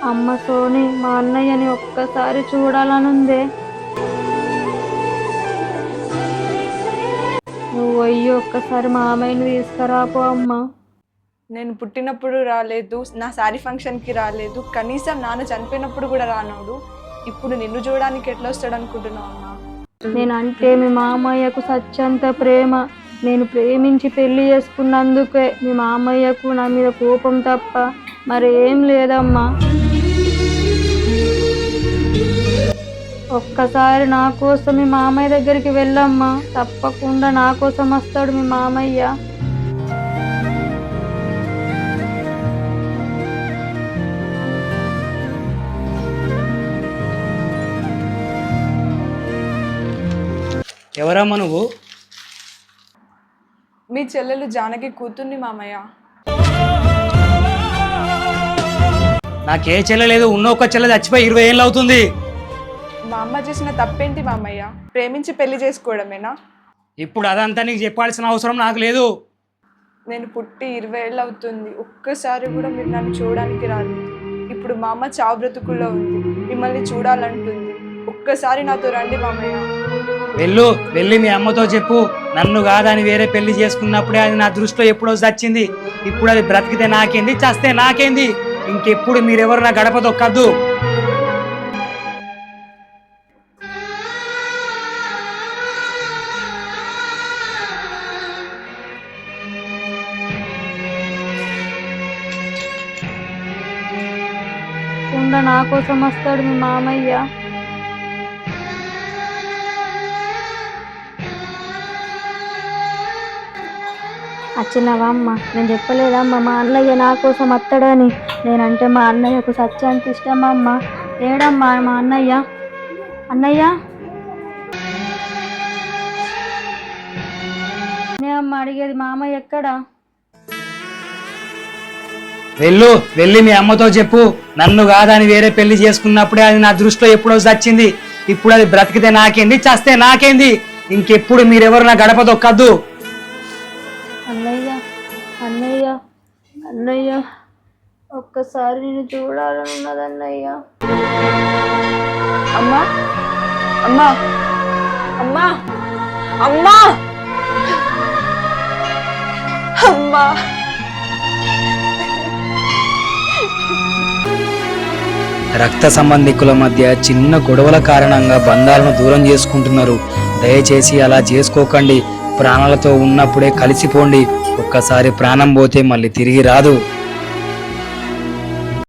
అమ్మ సోని, మా అన్నయ్యని ఒక్కసారి చూడాలనుందే. నువ్వు అయ్యి ఒక్కసారి మామయ్యని తీసుకురాపో అమ్మ. నేను పుట్టినప్పుడు రాలేదు, నా శారీ ఫంక్షన్కి రాలేదు, కనీసం నాన్న చనిపోయినప్పుడు కూడా రానోడు ఇప్పుడు నిన్ను చూడడానికి ఎట్లా వస్తాడు అనుకుంటున్నావు అమ్మా? నేనంటే మీ మామయ్యకు సత్యంత ప్రేమ. నేను ప్రేమించి పెళ్లి చేసుకున్నందుకే మీ మామయ్యకు నా మీద కోపం తప్ప మరేం లేదమ్మా. ఒక్కసారి నా కోసం మీ మామయ్య దగ్గరికి వెళ్ళమ్మా. తప్పకుండా నా కోసం వస్తాడు మీ మామయ్య. ఎవరమ్మా నువ్వు? మీ చెల్లెలు జానకి కూతుర్ని మామయ్య. నాకే చెల్లె లేదు, ఉన్న ఒక్క చెల్లె చచ్చిపోయి 20 ఏళ్ళు అవుతుంది. మా అమ్మ చేసిన తప్పేంటి మామయ్య? ప్రేమించి పెళ్లి చేసుకోవడమేనా? ఇప్పుడు అదంతా నీకు చెప్పాల్సిన అవసరం నాకు లేదు. నేను పుట్టి 20 ఏళ్ళు అవుతుంది, ఒక్కసారి కూడా మీరు నన్ను చూడడానికి రాలేదు. ఇప్పుడు మా అమ్మ చావు బ్రతుకుల్లో ఉంది, మిమ్మల్ని చూడాలంటుంది. ఒక్కసారి నాతో రండి మామయ్య. వెళ్ళి మీ అమ్మతో చెప్పు, నన్ను కాదని వేరే పెళ్లి చేసుకున్నప్పుడే అది నా దృష్టిలో ఎప్పుడో చచ్చింది. ఇప్పుడు అది బ్రతికితే నాకేంది, చస్తే నాకేంది. ఇంకెప్పుడు మీరెవరు నా గడప తొక్కద్దు. నా కోసం వస్తాడు మీ మామయ్య. వచ్చినావా అమ్మ? నేను చెప్పలేదమ్మా మా అన్నయ్య నా కోసం వస్తాడని. నేనంటే మా అన్నయ్యకు సత్యానికి ఇష్టమమ్మ. ఏడమ్మా మా అన్నయ్య? అన్నయ్య అమ్మ అడిగేది, మామయ్య ఎక్కడా? వెళ్ళి మీ అమ్మతో చెప్పు, నన్ను కాదని వేరే పెళ్లి చేసుకున్నప్పుడే అది నా దృష్టిలో ఎప్పుడో చచ్చింది. ఇప్పుడు అది బ్రతికితే నాకేంది, చస్తే నాకేంది. ఇంకెప్పుడు మీరెవరు నా గడప తొక్కద్దు. అన్నయ్య అన్నయ్య అన్నయ్య, ఒక్కసారి నేను చూడాలన్నదన్నయ్య. అమ్మా అమ్మా అమ్మా అమ్మా అమ్మా. రక్త సంబంధికుల మధ్య చిన్న గొడవల కారణంగా బంధాలను దూరం చేసుకుంటున్నారు. దయచేసి అలా చేసుకోకండి. ప్రాణాలతో ఉన్నప్పుడే కలిసిపోండి. ఒక్కసారి ప్రాణం పోతే మళ్ళీ తిరిగి రాదు.